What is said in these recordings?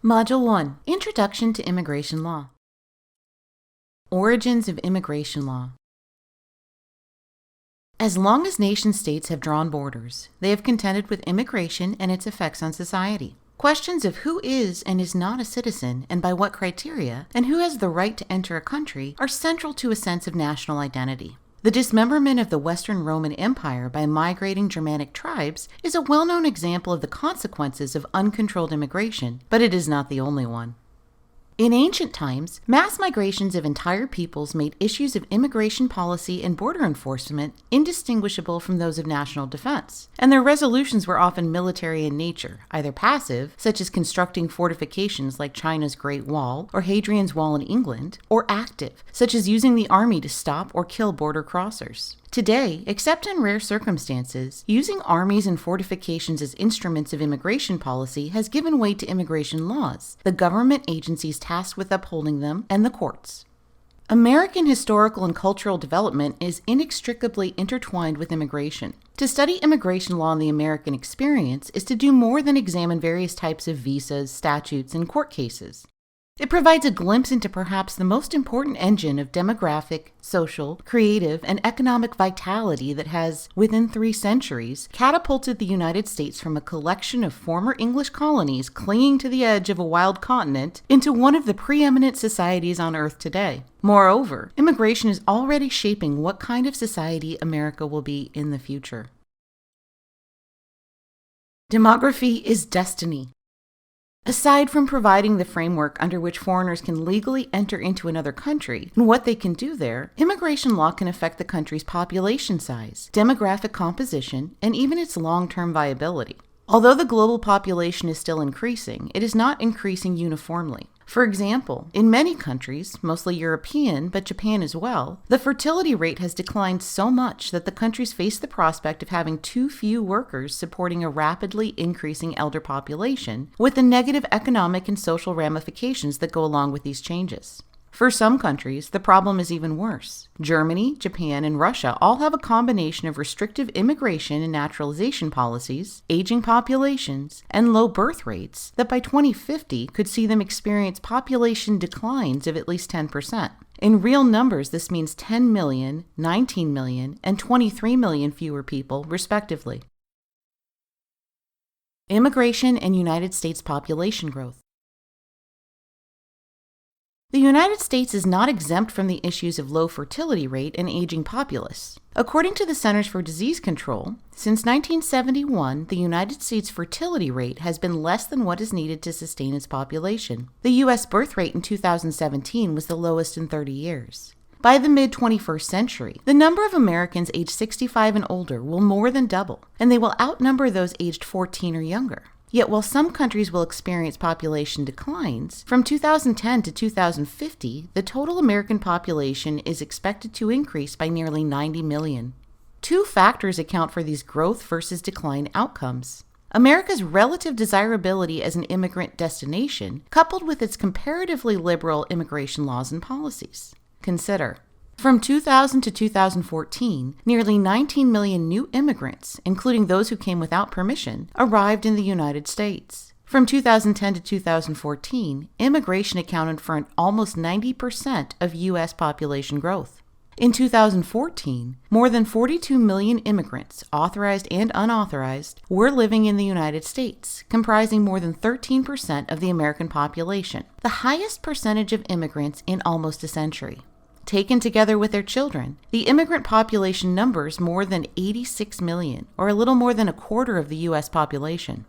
Module 1, Introduction to Immigration Law. Origins of Immigration Law. As long as nation-states have drawn borders, they have contended with immigration and its effects on society. Questions of who is and is not a citizen and by what criteria, and who has the right to enter a country are central to a sense of national identity. The dismemberment of the Western Roman Empire by migrating Germanic tribes is a well-known example of the consequences of uncontrolled immigration, but it is not the only one. In ancient times, mass migrations of entire peoples made issues of immigration policy and border enforcement indistinguishable from those of national defense, and their resolutions were often military in nature, either passive, such as constructing fortifications like China's Great Wall or Hadrian's Wall in England, or active, such as using the army to stop or kill border crossers. Today, except in rare circumstances, using armies and fortifications as instruments of immigration policy has given way to immigration laws, the government agencies tasked with upholding them, and the courts. American historical and cultural development is inextricably intertwined with immigration. To study immigration law in the American experience is to do more than examine various types of visas, statutes, and court cases. It provides a glimpse into perhaps the most important engine of demographic, social, creative, and economic vitality that has, within 3 centuries, catapulted the United States from a collection of former English colonies clinging to the edge of a wild continent into one of the preeminent societies on Earth today. Moreover, immigration is already shaping what kind of society America will be in the future. Demography is destiny. Aside from providing the framework under which foreigners can legally enter into another country and what they can do there, immigration law can affect the country's population size, demographic composition, and even its long-term viability. Although the global population is still increasing, it is not increasing uniformly. For example, in many countries, mostly European, but Japan as well, the fertility rate has declined so much that the countries face the prospect of having too few workers supporting a rapidly increasing elder population, with the negative economic and social ramifications that go along with these changes. For some countries, the problem is even worse. Germany, Japan, and Russia all have a combination of restrictive immigration and naturalization policies, aging populations, and low birth rates that by 2050 could see them experience population declines of at least 10%. In real numbers, this means 10 million, 19 million, and 23 million fewer people, respectively. Immigration and United States population growth. The United States is not exempt from the issues of low fertility rate and aging populace. According to the Centers for Disease Control, since 1971, the United States fertility rate has been less than what is needed to sustain its population. The U.S. birth rate in 2017 was the lowest in 30 years. By the mid-21st century, the number of Americans aged 65 and older will more than double, and they will outnumber those aged 14 or younger. Yet while some countries will experience population declines, from 2010 to 2050, the total American population is expected to increase by nearly 90 million. 2 factors account for these growth versus decline outcomes. America's relative desirability as an immigrant destination, coupled with its comparatively liberal immigration laws and policies. Consider. From 2000 to 2014, nearly 19 million new immigrants, including those who came without permission, arrived in the United States. From 2010 to 2014, immigration accounted for almost 90% of U.S. population growth. In 2014, more than 42 million immigrants, authorized and unauthorized, were living in the United States, comprising more than 13% of the American population, the highest percentage of immigrants in almost a century. Taken together with their children, the immigrant population numbers more than 86 million, or a little more than a quarter of the U.S. population.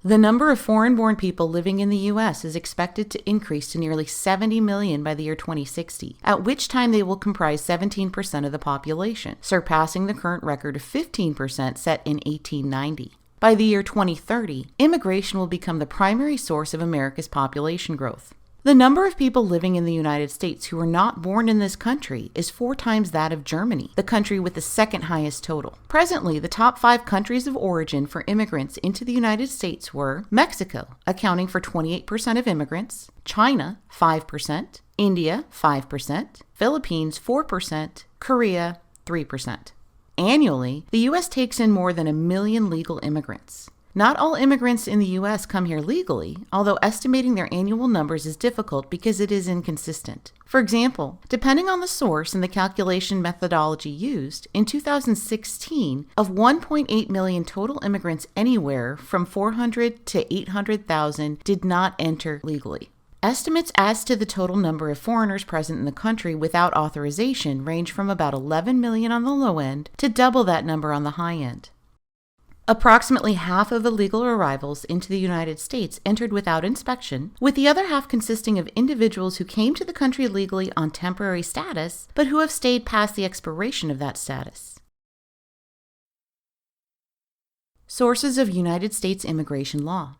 The number of foreign-born people living in the U.S. is expected to increase to nearly 70 million by the year 2060, at which time they will comprise 17% of the population, surpassing the current record of 15% set in 1890. By the year 2030, immigration will become the primary source of America's population growth. The number of people living in the United States who were not born in this country is 4 times that of Germany, the country with the second highest total. Presently, the top 5 countries of origin for immigrants into the United States were Mexico, accounting for 28% of immigrants, China, 5%, India, 5%, Philippines, 4%, Korea, 3%. Annually, the U.S. takes in more than 1 million legal immigrants. Not all immigrants in the U.S. come here legally, although estimating their annual numbers is difficult because it is inconsistent. For example, depending on the source and the calculation methodology used, in 2016, of 1.8 million total immigrants anywhere, from 400 to 800,000 did not enter legally. Estimates as to the total number of foreigners present in the country without authorization range from about 11 million on the low end to double that number on the high end. Approximately half of illegal arrivals into the United States entered without inspection, with the other half consisting of individuals who came to the country legally on temporary status, but who have stayed past the expiration of that status. Sources of United States immigration law.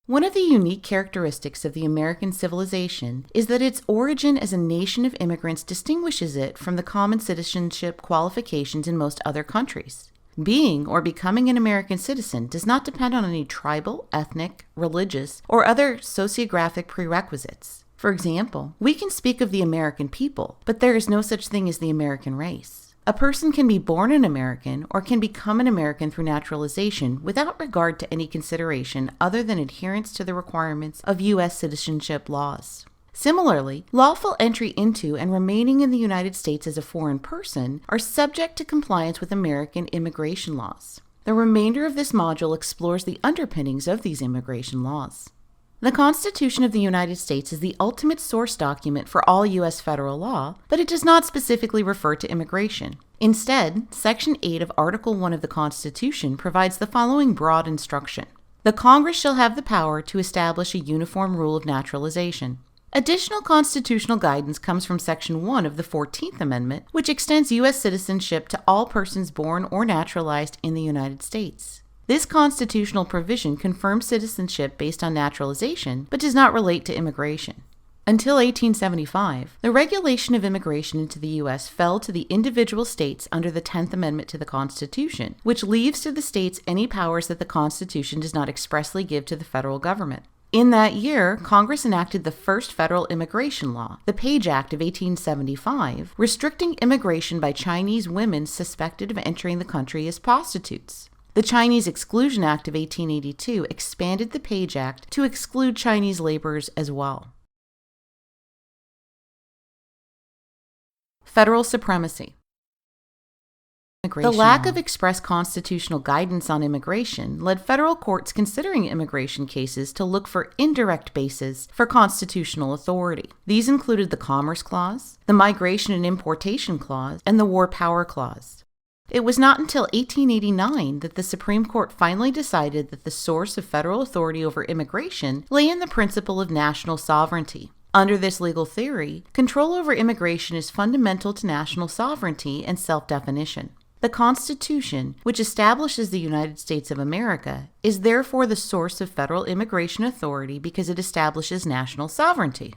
One of the unique characteristics of the American civilization is that its origin as a nation of immigrants distinguishes it from the common citizenship qualifications in most other countries. Being or becoming an American citizen does not depend on any tribal, ethnic, religious, or other sociographic prerequisites. For example, we can speak of the American people, but there is no such thing as the American race. A person can be born an American or can become an American through naturalization without regard to any consideration other than adherence to the requirements of U.S. citizenship laws. Similarly, lawful entry into and remaining in the United States as a foreign person are subject to compliance with American immigration laws. The remainder of this module explores the underpinnings of these immigration laws. The Constitution of the United States is the ultimate source document for all U.S. federal law, but it does not specifically refer to immigration. Instead, Section 8 of Article 1 of the Constitution provides the following broad instruction. The Congress shall have the power to establish a uniform rule of naturalization. Additional constitutional guidance comes from Section 1 of the 14th Amendment, which extends U.S. citizenship to all persons born or naturalized in the United States. This constitutional provision confirms citizenship based on naturalization, but does not relate to immigration. Until 1875, the regulation of immigration into the U.S. fell to the individual states under the 10th Amendment to the Constitution, which leaves to the states any powers that the Constitution does not expressly give to the federal government. In that year, Congress enacted the first federal immigration law, the Page Act of 1875, restricting immigration by Chinese women suspected of entering the country as prostitutes. The Chinese Exclusion Act of 1882 expanded the Page Act to exclude Chinese laborers as well. Federal supremacy. The lack of express constitutional guidance on immigration led federal courts considering immigration cases to look for indirect bases for constitutional authority. These included the Commerce Clause, the Migration and Importation Clause, and the War Power Clause. It was not until 1889 that the Supreme Court finally decided that the source of federal authority over immigration lay in the principle of national sovereignty. Under this legal theory, control over immigration is fundamental to national sovereignty and self-definition. The Constitution, which establishes the United States of America, is therefore the source of federal immigration authority because it establishes national sovereignty.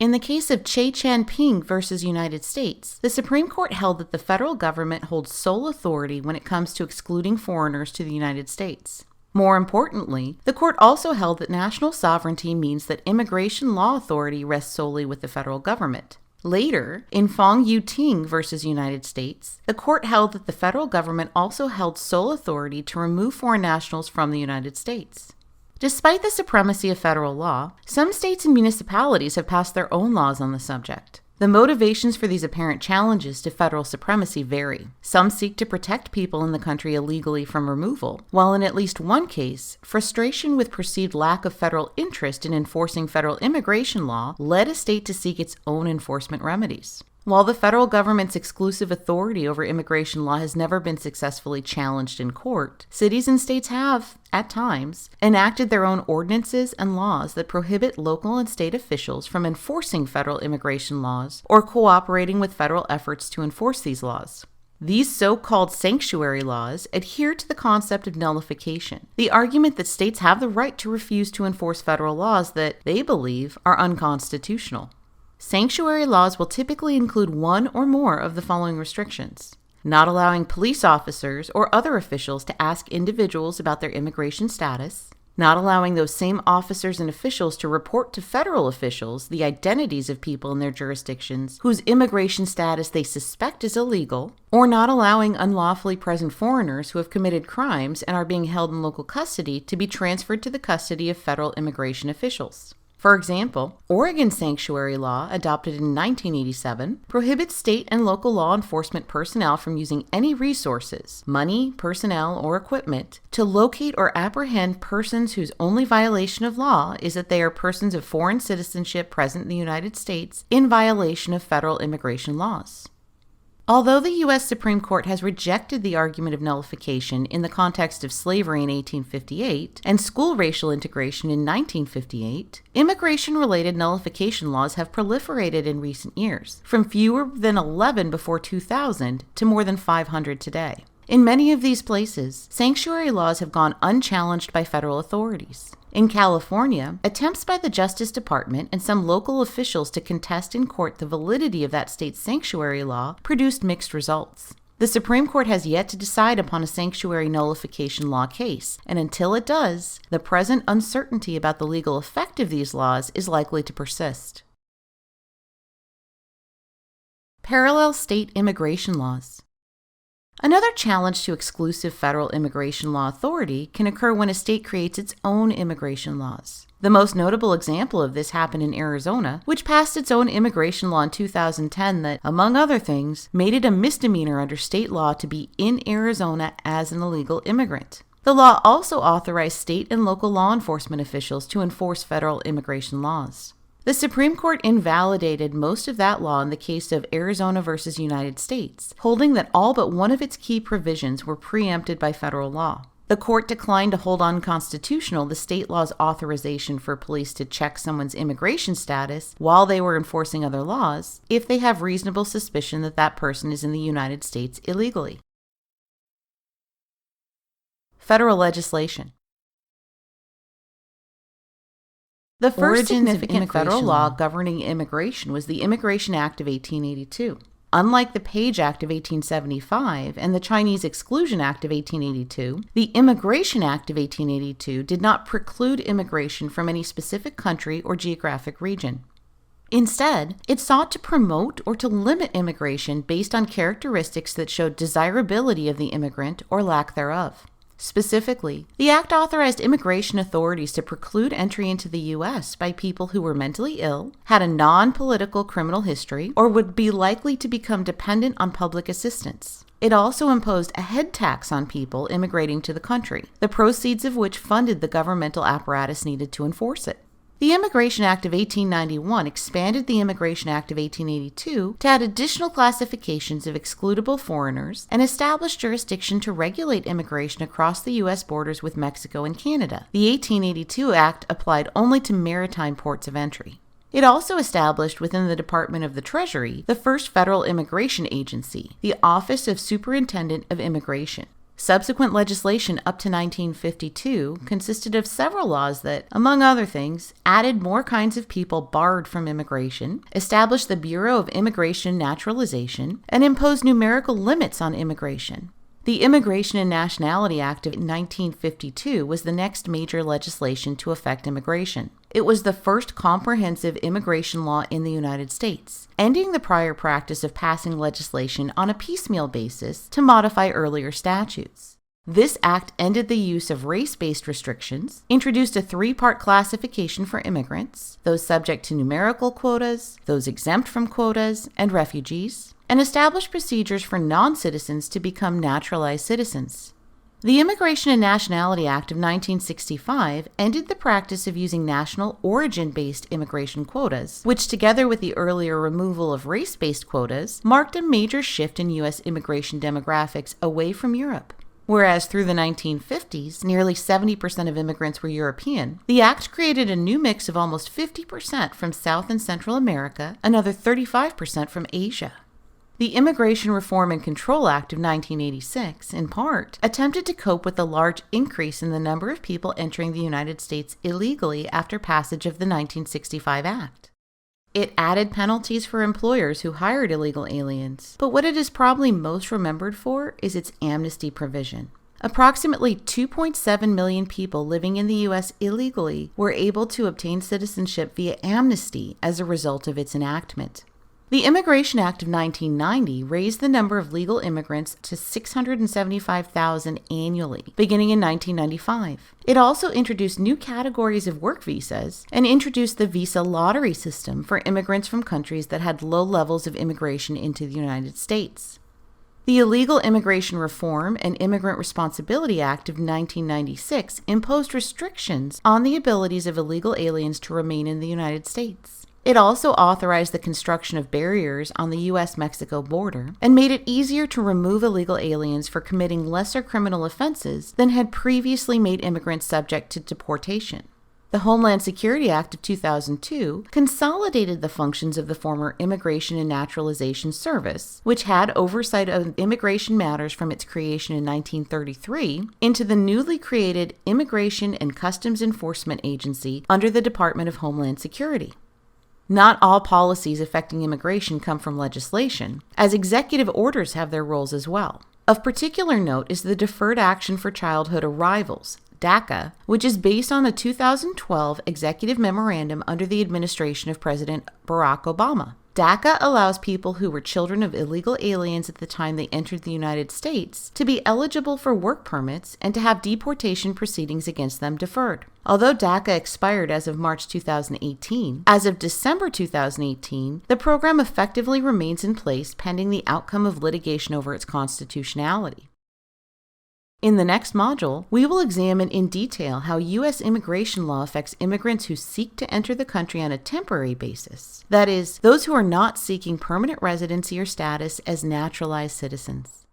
In the case of Che Chan-ping v. United States, the Supreme Court held that the federal government holds sole authority when it comes to excluding foreigners to the United States. More importantly, the court also held that national sovereignty means that immigration law authority rests solely with the federal government. Later, in Fong Yu Ting v. United States, the court held that the federal government also held sole authority to remove foreign nationals from the United States. Despite the supremacy of federal law, some states and municipalities have passed their own laws on the subject. The motivations for these apparent challenges to federal supremacy vary. Some seek to protect people in the country illegally from removal, while in at least one case, frustration with perceived lack of federal interest in enforcing federal immigration law led a state to seek its own enforcement remedies. While the federal government's exclusive authority over immigration law has never been successfully challenged in court, cities and states have, at times, enacted their own ordinances and laws that prohibit local and state officials from enforcing federal immigration laws or cooperating with federal efforts to enforce these laws. These so-called sanctuary laws adhere to the concept of nullification, the argument that states have the right to refuse to enforce federal laws that they believe are unconstitutional. Sanctuary laws will typically include one or more of the following restrictions: not allowing police officers or other officials to ask individuals about their immigration status, not allowing those same officers and officials to report to federal officials the identities of people in their jurisdictions whose immigration status they suspect is illegal, or not allowing unlawfully present foreigners who have committed crimes and are being held in local custody to be transferred to the custody of federal immigration officials. For example, Oregon's sanctuary law, adopted in 1987, prohibits state and local law enforcement personnel from using any resources, money, personnel, or equipment to locate or apprehend persons whose only violation of law is that they are persons of foreign citizenship present in the United States in violation of federal immigration laws. Although the U.S. Supreme Court has rejected the argument of nullification in the context of slavery in 1858 and school racial integration in 1958, immigration-related nullification laws have proliferated in recent years, from fewer than 11 before 2000 to more than 500 today. In many of these places, sanctuary laws have gone unchallenged by federal authorities. In California, attempts by the Justice Department and some local officials to contest in court the validity of that state's sanctuary law produced mixed results. The Supreme Court has yet to decide upon a sanctuary nullification law case, and until it does, the present uncertainty about the legal effect of these laws is likely to persist. Parallel state immigration laws. Another challenge to exclusive federal immigration law authority can occur when a state creates its own immigration laws. The most notable example of this happened in Arizona, which passed its own immigration law in 2010 that, among other things, made it a misdemeanor under state law to be in Arizona as an illegal immigrant. The law also authorized state and local law enforcement officials to enforce federal immigration laws. The Supreme Court invalidated most of that law in the case of Arizona versus United States, holding that all but one of its key provisions were preempted by federal law. The court declined to hold unconstitutional the state law's authorization for police to check someone's immigration status while they were enforcing other laws if they have reasonable suspicion that that person is in the United States illegally. Federal legislation. The first significant federal law governing immigration was the Immigration Act of 1882. Unlike the Page Act of 1875 and the Chinese Exclusion Act of 1882, the Immigration Act of 1882 did not preclude immigration from any specific country or geographic region. Instead, it sought to promote or to limit immigration based on characteristics that showed desirability of the immigrant or lack thereof. Specifically, the Act authorized immigration authorities to preclude entry into the U.S. by people who were mentally ill, had a non-political criminal history, or would be likely to become dependent on public assistance. It also imposed a head tax on people immigrating to the country, the proceeds of which funded the governmental apparatus needed to enforce it. The Immigration Act of 1891 expanded the Immigration Act of 1882 to add additional classifications of excludable foreigners and established jurisdiction to regulate immigration across the U.S. borders with Mexico and Canada. The 1882 Act applied only to maritime ports of entry. It also established within the Department of the Treasury the first federal immigration agency, the Office of Superintendent of Immigration. Subsequent legislation up to 1952 consisted of several laws that, among other things, added more kinds of people barred from immigration, established the Bureau of Immigration and Naturalization, and imposed numerical limits on immigration. The Immigration and Nationality Act of 1952 was the next major legislation to affect immigration. It was the first comprehensive immigration law in the United States, ending the prior practice of passing legislation on a piecemeal basis to modify earlier statutes. This act ended the use of race-based restrictions, introduced a three-part classification for immigrants, those subject to numerical quotas, those exempt from quotas, and refugees, and established procedures for non-citizens to become naturalized citizens. The Immigration and Nationality Act of 1965 ended the practice of using national origin-based immigration quotas, which together with the earlier removal of race-based quotas, marked a major shift in U.S. immigration demographics away from Europe. Whereas through the 1950s, nearly 70% of immigrants were European, the Act created a new mix of almost 50% from South and Central America, another 35% from Asia. The Immigration Reform and Control Act of 1986, in part, attempted to cope with the large increase in the number of people entering the United States illegally after passage of the 1965 Act. It added penalties for employers who hired illegal aliens, but what it is probably most remembered for is its amnesty provision. Approximately 2.7 million people living in the U.S. illegally were able to obtain citizenship via amnesty as a result of its enactment. The Immigration Act of 1990 raised the number of legal immigrants to 675,000 annually, beginning in 1995. It also introduced new categories of work visas and introduced the visa lottery system for immigrants from countries that had low levels of immigration into the United States. The Illegal Immigration Reform and Immigrant Responsibility Act of 1996 imposed restrictions on the abilities of illegal aliens to remain in the United States. It also authorized the construction of barriers on the U.S.-Mexico border and made it easier to remove illegal aliens for committing lesser criminal offenses than had previously made immigrants subject to deportation. The Homeland Security Act of 2002 consolidated the functions of the former Immigration and Naturalization Service, which had oversight of immigration matters from its creation in 1933, into the newly created Immigration and Customs Enforcement Agency under the Department of Homeland Security. Not all policies affecting immigration come from legislation, as executive orders have their roles as well. Of particular note is the Deferred Action for Childhood Arrivals, DACA, which is based on a 2012 executive memorandum under the administration of President Barack Obama. DACA allows people who were children of illegal aliens at the time they entered the United States to be eligible for work permits and to have deportation proceedings against them deferred. Although DACA expired as of March 2018, as of December 2018, the program effectively remains in place pending the outcome of litigation over its constitutionality. In the next module, we will examine in detail how U.S. immigration law affects immigrants who seek to enter the country on a temporary basis, that is, those who are not seeking permanent residency or status as naturalized citizens.